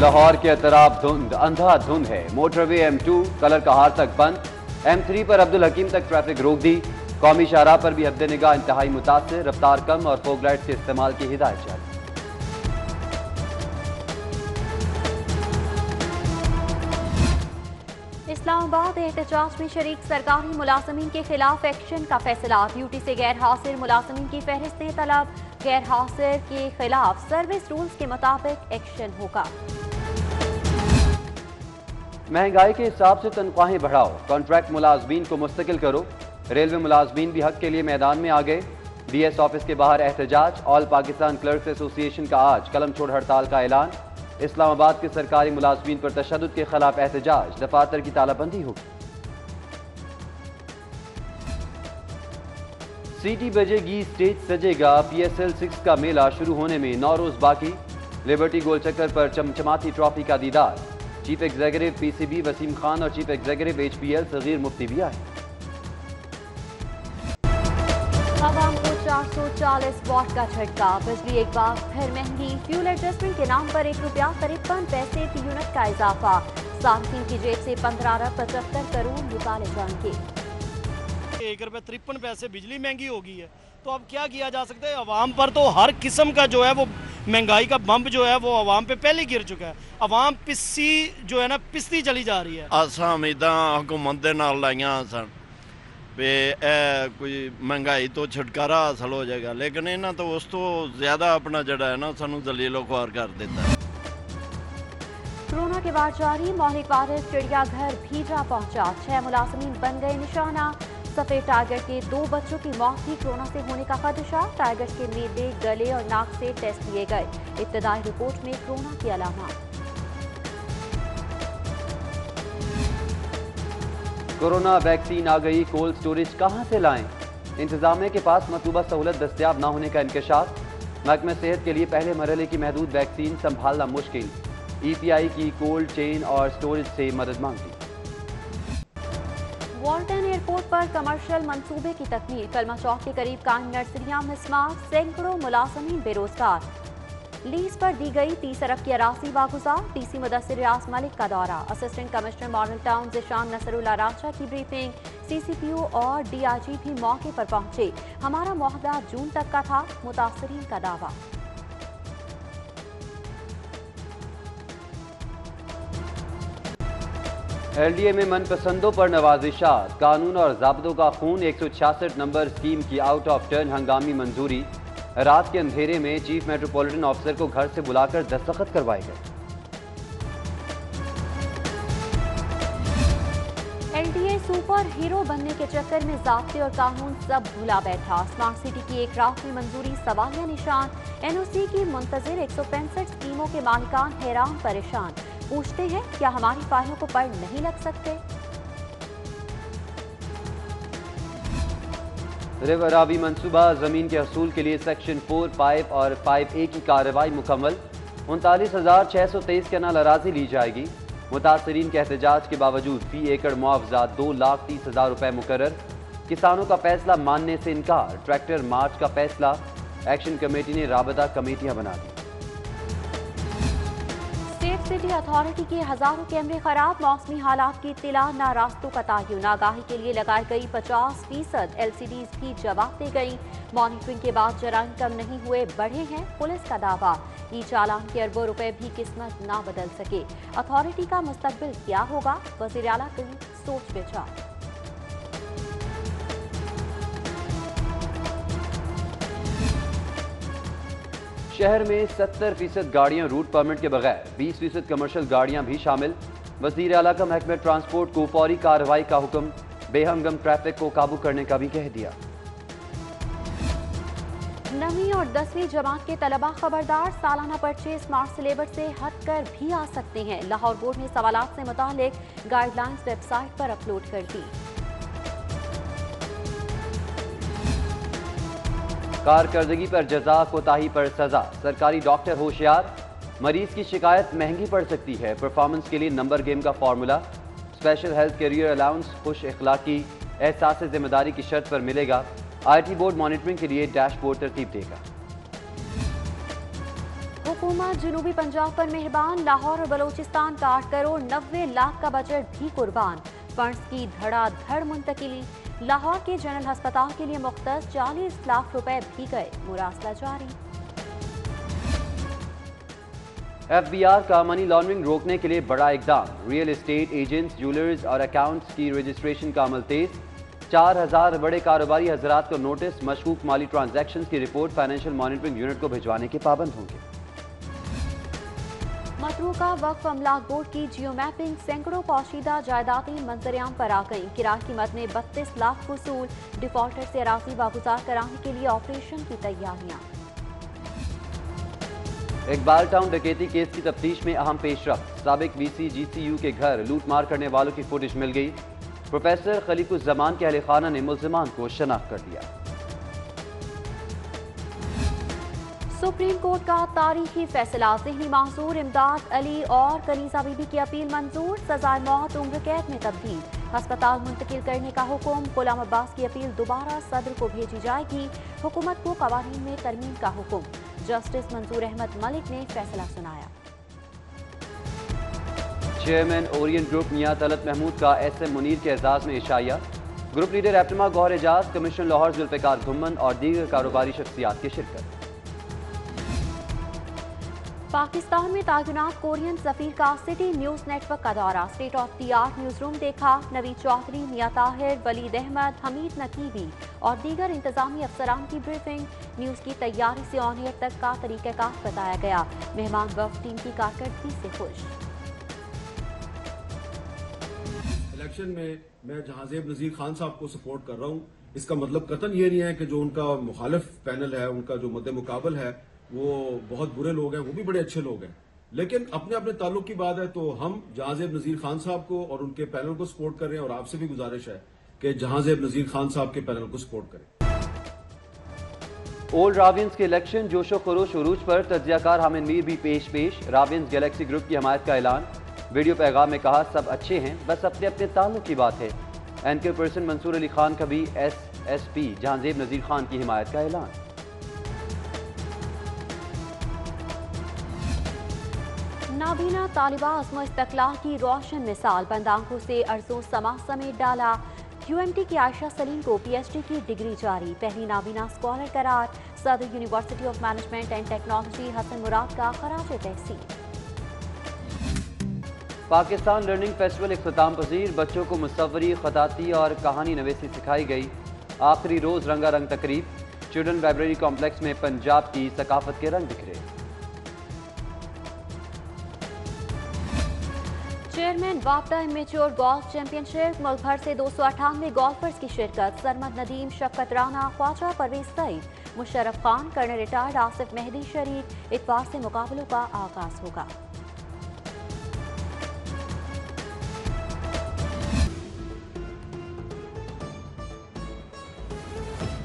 लाहौर के अतराफ धुंध, अंधाधुंध है। मोटरवे M2 कलर कहार तक बंद। M3 पर अब्दुल हकीम तक ट्रैफिक रोक दी। कौमी शाहराह पर भी हद निगाह इंतहाई मुतासिर, रफ्तार कम और फोग लाइट्स के इस्तेमाल की हिदायत जारी। इस्लामाबाद एहतजाज में शरीक सरकारी मुलाजमीन के खिलाफ एक्शन का फैसला। ड्यूटी से गैर हाजिर मुलाजमीन की फहरिस्तें तलब। गैर हाजिर के खिलाफ सर्विस रूल्स के मुताबिक एक्शन होगा। महंगाई के हिसाब से तनख्वाहें बढ़ाओ, कॉन्ट्रैक्ट मुलाजमीन को मुस्तकिल करो। रेलवे मुलाजमीन भी हक के लिए मैदान में आ गए। DS ऑफिस के बाहर एहतजाज। ऑल पाकिस्तान क्लर्क्स एसोसिएशन का आज कलम छोड़ हड़ताल का ऐलान। इस्लामाबाद के सरकारी मुलाजमीन पर तशद्दुद के खिलाफ एहतजाज। दफातर की तालाबंदी होगी। सीटी बजेगी, स्टेज सजेगा। PSL 6 का मेला शुरू होने में 9 रोज बाकी। लिबर्टी गोल चक्कर पर चमचमाती ट्रॉफी का दीदार। Chief executive PCB Wasim Khan और chief executive HPL Saghir Mufti भी आए। आवाम को 440 वॉट का झटका। बिजली एक बार फिर महंगी। फ्यूल एडजस्टमेंट के नाम पर ₹1.53 फी यूनिट का इजाफा। सार्फिन की जेब से 15 अरब 75 करोड़ निकाले जाएंगे। ₹1.53 बिजली महंगी हो गई है, तो अब क्या किया जा सकता है। अवाम पर तो हर किस्म का जो है वो महंगाई का बम्ब जो है वो अवाम पे पहले गिर चुका है। अवाम पिस्सी जो है ना पिसती चली जा रही है। आसा उम्मीदां हुकूमत दे नाल लाइयां सन भी कोई महंगाई तो छुटकारा हासिल हो जाएगा, लेकिन इन्होंने तो उस तो ज्यादा अपना जड़ा है ना सानू जलीलो ख्वार कर देता है। कोरोना के बाद जारी मौलिक वारिस चिड़ियाघर भी जा पहुंचा। 6 मुलाजमीन बन गए निशाना। सफेद टाइगर के 2 बच्चों की मौत भी कोरोना से होने का खदशा। टाइगर के मेदे, गले और नाक से टेस्ट किए गए। इब्तदाई रिपोर्ट में कोरोना की अलामत। कोरोना वैक्सीन आ गई, कोल्ड स्टोरेज कहां से लाएं? इंतजामिया के पास मतलूबा सहूलत दस्तियाब न होने का इंकशाफ। महकमा सेहत के लिए पहले मरहले की महदूद वैक्सीन संभालना मुश्किल। EPI की कोल्ड चेन और स्टोरेज से मदद मांगी। वॉल्टन एयरपोर्ट पर कमर्शियल मंसूबे की तकमील। कलमा चौक के करीब कायम नर्सरियां मिसमार। सैकड़ों मुलाजमीन बेरोजगार। लीज पर दी गई 30 अरब की अराजी वागुजार। DC मुदस्सिर रियाज मलिक का दौरा। Assistant commissioner Model Town Zeeshan Nasrullah Raja की ब्रीफिंग। CCPO और DIG भी मौके पर पहुंचे। हमारा मुआहदा जून तक का था, मुतासरीन का दावा। LDA में मनपसंदों पर नवाजिशात। कानून और ज़ाब्तों का खून। 166 नंबर स्कीम की आउट ऑफ टर्न हंगामी मंजूरी। रात के अंधेरे में चीफ मेट्रोपॉलिटन ऑफिसर को घर से बुलाकर दस्तखत करवाए गए। LDA सुपर हीरो बनने के चक्कर में ज़ाब्ते और कानून सब भुला बैठा। स्मार्ट सिटी की एक रात में मंजूरी सवालिया निशान। NOC की मुंतजिर 165 स्कीमों के मालिकान हैरान परेशान। पूछते हैं क्या हमारी फाइलों को पढ़ नहीं लग सकते। रिवर रावी मंसूबा। जमीन के हसूल के लिए सेक्शन 4, 5 और 5A की कार्रवाई मुकम्मल। 39,623 कनाल अराजी ली जाएगी। मुतासरीन के एहतजाज के बावजूद फी एकड़ मुआवजा 2,30,000 रुपए मुकर्रर। किसानों का फैसला मानने से इनकार। ट्रैक्टर मार्च का फैसला। एक्शन कमेटी ने राबता कमेटियां बना दी। स्टेट सिटी अथॉरिटी के हजारों कैमरे खराब। मौसमी हालात की इत्तला ना रास्तों का तयन। आगाही के लिए लगाई गई 50% LCDs भी जवाब दे गई। मॉनिटरिंग के बाद जराइम कम नहीं हुए, बढ़े हैं, पुलिस का दावा। ई चालान के अरबों रुपए भी किस्मत ना बदल सके। अथॉरिटी का मुस्तकबिल क्या होगा, वज़ीर आला की सोच विचार। शहर में 70% गाड़ियां रूट परमिट के बगैर, 20% कमर्शियल गाड़ियां भी शामिल। वज़ीर आला का महकमा ट्रांसपोर्ट को फौरी कार्रवाई का हुक्म। बेहंगम ट्रैफिक को काबू करने का भी कह दिया। 9वीं और 10वीं जमात के तलबा खबरदार। सालाना पर्चे स्मार्ट सिलेबस से हटकर भी आ सकते हैं। लाहौर बोर्ड ने सवालात से मुतालिक गाइडलाइंस वेबसाइट पर अपलोड कर दी। कारकर्दगी पर जजा, कोताही पर सजा। सरकारी डॉक्टर होशियार। मरीज की शिकायत महंगी पड़ सकती है। परफॉर्मेंस के लिए नंबर गेम का formula. Special health career allowance खुश इखलाकी एहसास जिम्मेदारी की शर्त पर मिलेगा। IT बोर्ड मॉनिटरिंग के लिए डैशबोर्ड तरतीब देगा। हुकूमत जनूबी पंजाब पर मेहरबान, लाहौर और बलोचिस्तान का 8 करोड़ 90 लाख का बजट भी कुर्बान। फंड्स की धड़ाधड़ मुंतकिली, लाहौर के जनरल अस्पताल के लिए मुख्तस 40 लाख रुपए भी गए, मुरासला जारी। FBR का मनी लॉन्ड्रिंग रोकने के लिए बड़ा इकदाम, रियल एस्टेट एजेंट्स, ज्वेलर्स और अकाउंट्स की रजिस्ट्रेशन का अमल तेज। 4000 बड़े कारोबारी हजरात को नोटिस, मशकूक माली ट्रांजैक्शंस की रिपोर्ट फाइनेंशियल मॉनिटरिंग यूनिट को भिजवाने के पाबंद होंगे। मतरूका वक्फ अमलाक बोर्ड की जियो मैपिंग, सैकड़ों पोशीदा जायदादें मंजरियाम पर आ गई। किराए की मद में 32 लाख वसूल, डिफॉल्टर से अराजी वागुजार कराने के लिए ऑपरेशन की तैयारियां। इकबाल टाउन डकैती केस की तफ्तीश में अहम पेशरफ्त, साबिक VC GCU के घर लूटमार करने वालों की फुटेज मिल गई। प्रोफेसर खलीकुज़्ज़मान के अहले खाना ने मुल्ज़िमान को शनाख्त कर दिया। सुप्रीम कोर्ट का तारीखी फैसला, ज़हनी मासूर इमदाद अली और कनीज़ा बीबी की अपील मंजूर, सजाए मौत उम्र कैद में तब्दील। अस्पताल मुंतकिल करने का हुक्म, गुलाम अब्बास की अपील दोबारा सदर को भेजी जाएगी। हुकूमत को कवानीन में तरमीम का हुक्म, जस्टिस मंसूर अहमद मलिक ने फैसला सुनाया। Chairman Orient group Mian Talat Mahmood का SM मुनीर के एजाज में इशाया। Group leader APTMA Gohar Ejaz, commissioner Lahore Zulfiqar Ghumman और दीगर कारोबारी शख्सियात की शिरकत। पाकिस्तान में तैनात कोरियन सफीर का सिटी न्यूज नेटवर्क का दौरा, state of the art news room देखा। नवीद चौधरी, मियां ताहिर, वलीद अहमद, हमीद नकीबी और दीगर इंतजामी अफसरान की ब्रीफिंग। न्यूज की तैयारी से ऑन एयर तक का तरीक़ाकार बताया गया। मेहमान वफ़द टीम की कारकर्दगी से खुश। इलेक्शन में मैं जहांजेब नजीर खान साहब को सपोर्ट कर रहा हूं। इसका मतलब कतन ये नहीं है कि जो उनका मुखालिफ पैनल है, उनका जो मद्दे मुकाबल है, वो बहुत बुरे लोग हैं, वो भी बड़े अच्छे लोग हैं। लेकिन अपने अपने ताल्लुक की बात है, तो हम जहांजेब नजीर खान साहब को और उनके पैनल को सपोर्ट कर रहे हैं और आपसे भी गुजारिश है कि जहांजेब नजीर खान साहब के पैनल को सपोर्ट करें। ओल्ड रावियंस के इलेक्शन जोशो खरोश उरूज पर तज्जियाकार हामिद मीर भी पेश। रावियंस गैलेक्सी ग्रुप की हमायत का ऐलान, वीडियो पैगाम में कहा सब अच्छे हैं, बस अपने अपने ताल्लुक की बात है। एंकर पर्सन मंसूर अली खान का भी SSP जहांजेब नजीर खान की हिमायत का ऐलान। नाबीना तालिबा अज़्म इस्तक़लाल की रोशन मिसाल, बंद आंखों से अर्ज़ो समा समेट डाला। UMT की आयशा सलीम को PhD की डिग्री जारी, पहली नाबीना स्कॉलर करार। सदर university of management and technology Hasan Murad का खराज तहसीन। पाकिस्तान लर्निंग फेस्टिवल इख्तिताम पजीर, बच्चों को मुसव्वरी, खताती और कहानी नवीसी सिखाई गई। आखिरी रोज रंगारंग तकरीब, चिल्ड्रन लाइब्रेरी कॉम्प्लेक्स में पंजाब की सकाफत के रंग बिखरे। चेयरमैन वापडा इमेच्योर गोल्फ चैंपियनशिप, मुल्क भर से 298 गोल्फर्स की शिरकत। सरमद नदीम, शफकत राना, ख्वाजा परवेज सईद, मुशर्रफ खान, कर्नल रिटायर्ड आसिफ मेहदी शरीक। इतवार से मुकाबलों का आगाज होगा।